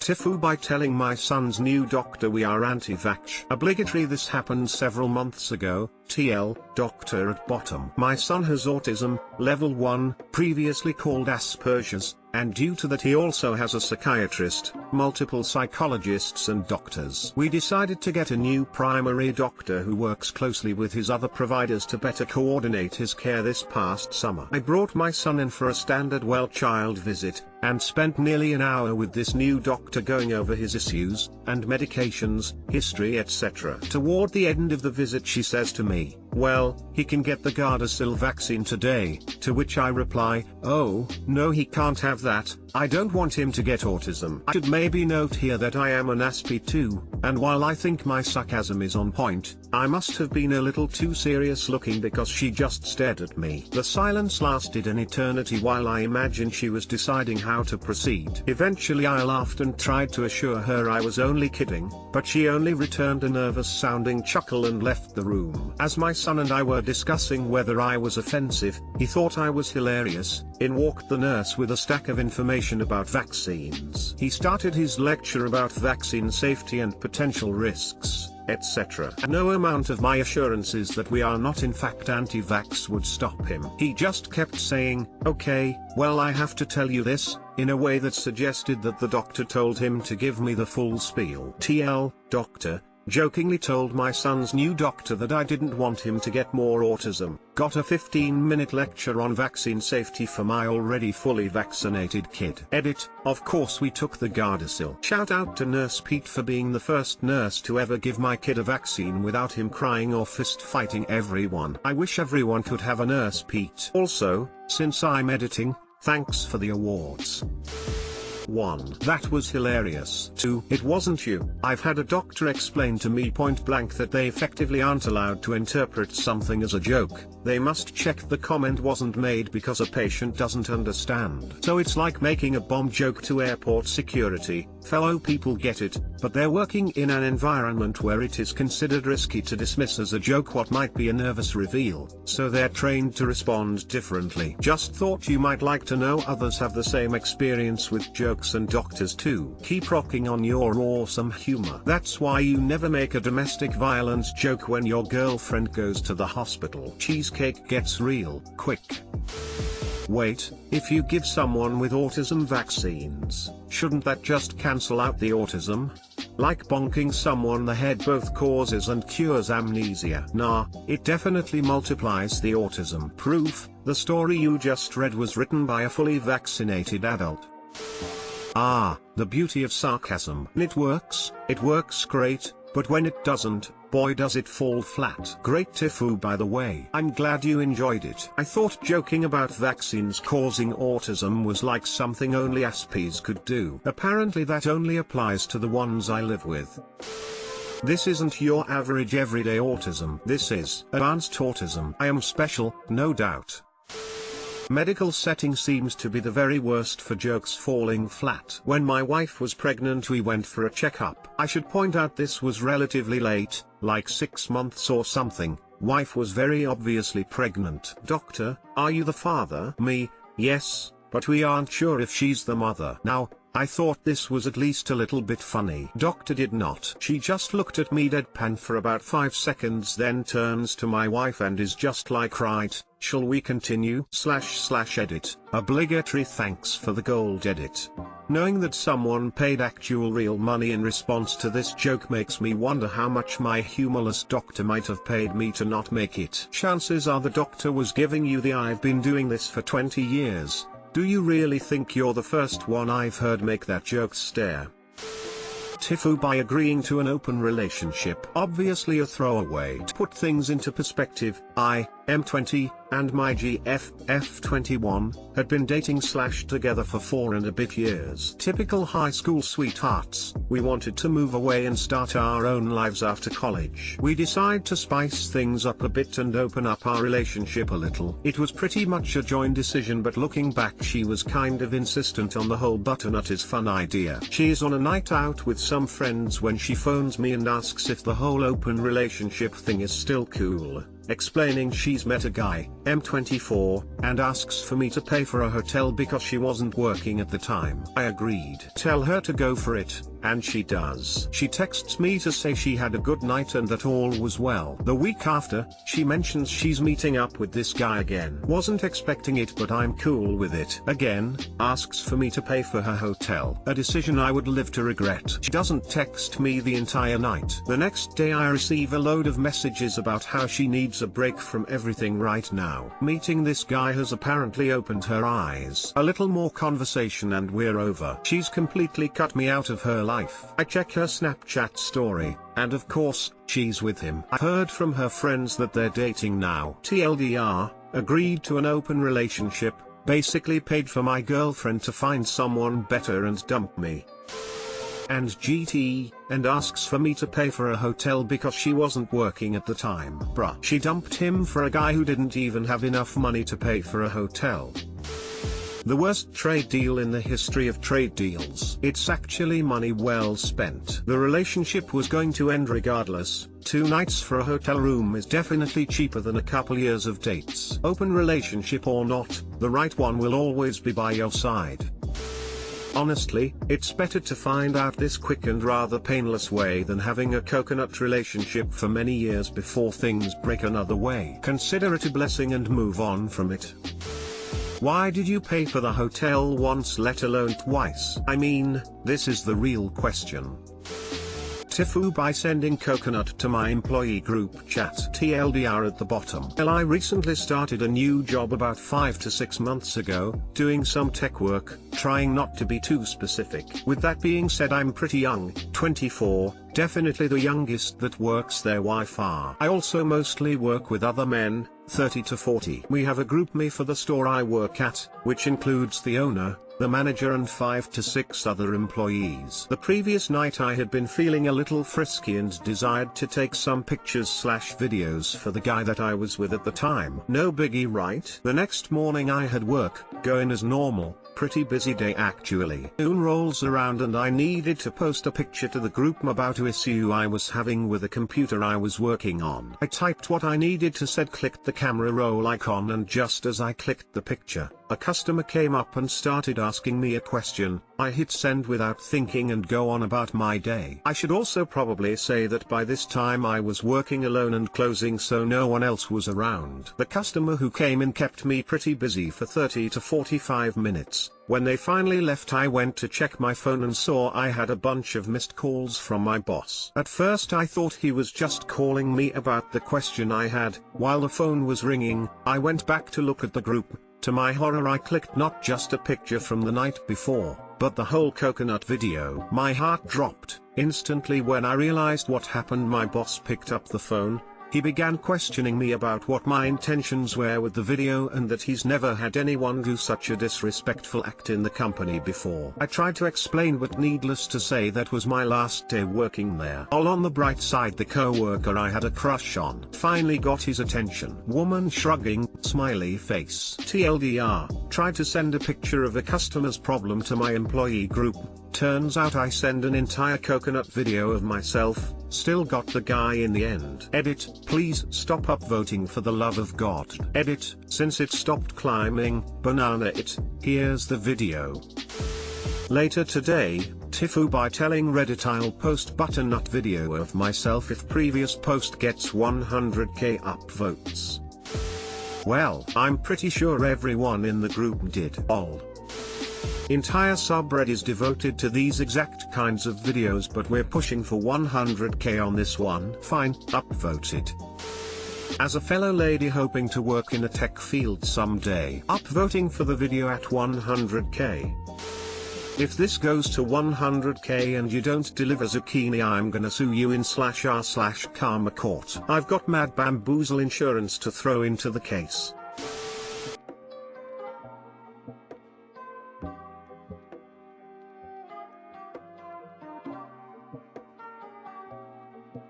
TIFU by telling my son's new doctor we are anti-vaxx. Obligatory. This happened several months ago. TL, doctor at bottom. My son has autism, level 1, previously called Asperger's, and due to that he also has a psychiatrist, multiple psychologists and doctors. We decided to get a new primary doctor who works closely with his other providers to better coordinate his care this past summer. I brought my son in for a standard well-child visit, and spent nearly an hour with this new doctor going over his issues, and medications, history etc. Toward the end of the visit she says to me, "Well, he can get the Gardasil vaccine today," to which I reply, "Oh, no he can't have that, I don't want him to get autism." I should maybe note here that I am an Asp too, and while I think my sarcasm is on point, I must have been a little too serious looking because she just stared at me. The silence lasted an eternity while I imagined she was deciding how to proceed. Eventually I laughed and tried to assure her I was only kidding, but she only returned a nervous sounding chuckle and left the room. As my son and I were discussing whether I was offensive, he thought I was hilarious. In walked the nurse with a stack of information about vaccines. He started his lecture about vaccine safety and potential risks, etc. No amount of my assurances that we are not in fact anti-vax would stop him. He just kept saying, "Okay, well I have to tell you this," in a way that suggested that the doctor told him to give me the full spiel. TL, doctor, jokingly told my son's new doctor that I didn't want him to get more autism. Got a 15-minute lecture on vaccine safety for my already fully vaccinated kid. Edit, of course we took the Gardasil. Shout out to Nurse Pete for being the first nurse to ever give my kid a vaccine without him crying or fist fighting everyone. I wish everyone could have a Nurse Pete. Also, since I'm editing, thanks for the awards. 1. That was hilarious. 2. It wasn't you. I've had a doctor explain to me point blank that they effectively aren't allowed to interpret something as a joke. They must check the comment wasn't made because a patient doesn't understand. So it's like making a bomb joke to airport security. Fellow people get it, but they're working in an environment where it is considered risky to dismiss as a joke what might be a nervous reveal, so they're trained to respond differently. Just thought you might like to know others have the same experience with jokes and doctors too. Keep rocking on your awesome humor. That's why you never make a domestic violence joke when your girlfriend goes to the hospital. Cheesecake gets real quick. Wait, if you give someone with autism vaccines, shouldn't that just cancel out the autism? Like bonking someone the head both causes and cures amnesia. Nah, it definitely multiplies the autism. Proof, the story you just read was written by a fully vaccinated adult. Ah, the beauty of sarcasm. It works great, but when it doesn't, boy does it fall flat. Great TIFU by the way. I'm glad you enjoyed it. I thought joking about vaccines causing autism was like something only Aspies could do. Apparently that only applies to the ones I live with. This isn't your average everyday autism. This is advanced autism. I am special, no doubt. Medical setting seems to be the very worst for jokes falling flat. When my wife was pregnant we went for a checkup. I should point out this was relatively late, like 6 months or something. Wife was very obviously pregnant. Doctor, are you the father? Me, yes, but we aren't sure if she's the mother. Now, I thought this was at least a little bit funny. Doctor did not. She just looked at me deadpan for about 5 seconds then turns to my wife and is just like, right, shall we continue? //edit. Obligatory thanks for the gold edit. Knowing that someone paid actual real money in response to this joke makes me wonder how much my humorless doctor might have paid me to not make it. Chances are the doctor was giving you the "I've been doing this for 20 years. Do you really think you're the first one I've heard make that joke" stare. TIFU by agreeing to an open relationship. Obviously a throwaway. To put things into perspective, I am 20, and my GF, 21, had been dating / together for 4 and a bit years. Typical high school sweethearts. We wanted to move away and start our own lives after college. We decided to spice things up a bit and open up our relationship a little. It was pretty much a joint decision, but looking back she was kind of insistent on the whole butternut is fun idea. She's on a night out with some friends when she phones me and asks if the whole open relationship thing is still cool. explaining she's met a guy, M24, and asks for me to pay for a hotel because she wasn't working at the time. I agreed. Tell her to go for it, and she does. She texts me to say she had a good night and that all was well. The week after, she mentions she's meeting up with this guy again. Wasn't expecting it, but I'm cool with it. Again, asks for me to pay for her hotel. A decision I would live to regret. She doesn't text me the entire night. The next day I receive a load of messages about how she needs a break from everything right now. Meeting this guy has apparently opened her eyes. A little more conversation and we're over. She's completely cut me out of her life. I check her Snapchat story, and of course, she's with him. I heard from her friends that they're dating now. TLDR, agreed to an open relationship, basically paid for my girlfriend to find someone better and dump me. And GT, and asks for me to pay for a hotel because she wasn't working at the time. Bruh. She dumped him for a guy who didn't even have enough money to pay for a hotel. The worst trade deal in the history of trade deals. It's actually money well spent. The relationship was going to end regardless. 2 nights for a hotel room is definitely cheaper than a couple years of dates. Open relationship or not, the right one will always be by your side. Honestly, it's better to find out this quick and rather painless way than having a coconut relationship for many years before things break another way. Consider it a blessing and move on from it. Why did you pay for the hotel once, let alone twice? I mean, this is the real question. TIFU by sending coconut to my employee group chat. TLDR at the bottom. Well, I recently started a new job about 5 to 6 months ago, doing some tech work, trying not to be too specific. With that being said, I'm pretty young, 24, definitely the youngest that works there by far. I also mostly work with other men, 30 to 40. We have a group me for the store I work at, which includes the owner, the manager and 5 to 6 other employees. The previous night I had been feeling a little frisky and desired to take some pictures/videos for the guy that I was with at the time. No biggie, right? The next morning I had work, going as normal, pretty busy day actually. Noon rolls around and I needed to post a picture to the group about an issue I was having with a computer I was working on. I typed what I needed to said, clicked the camera roll icon, and just as I clicked the picture, a customer came up and started asking me a question. I hit send without thinking and go on about my day. I should also probably say that by this time I was working alone and closing, so no one else was around. The customer who came in kept me pretty busy for 30 to 45 minutes. When they finally left, I went to check my phone and saw I had a bunch of missed calls from my boss. At first I thought he was just calling me about the question I had. While the phone was ringing, I went back to look at the group. To my horror, I clicked not just a picture from the night before, but the whole coconut video. My heart dropped instantly when I realized what happened. My boss picked up the phone. He began questioning me about what my intentions were with the video and that he's never had anyone do such a disrespectful act in the company before. I tried to explain, but needless to say, that was my last day working there. All on the bright side, the co-worker I had a crush on finally got his attention. Woman shrugging, smiley face. TLDR, tried to send a picture of a customer's problem to my employee group. Turns out I send an entire coconut video of myself, still got the guy in the end. Edit, please stop upvoting for the love of God. Edit, since it stopped climbing, banana it, here's the video. Later today, TIFU by telling Reddit I'll post butternut video of myself if previous post gets 100k upvotes. Well, I'm pretty sure everyone in the group did. Lol. Entire subreddit is devoted to these exact kinds of videos, but we're pushing for 100k on this one. Fine, upvoted. As a fellow lady hoping to work in a tech field someday, upvoting for the video at 100k. If this goes to 100k and you don't deliver zucchini, I'm gonna sue you in /r/karma court. I've got mad bamboozle insurance to throw into the case.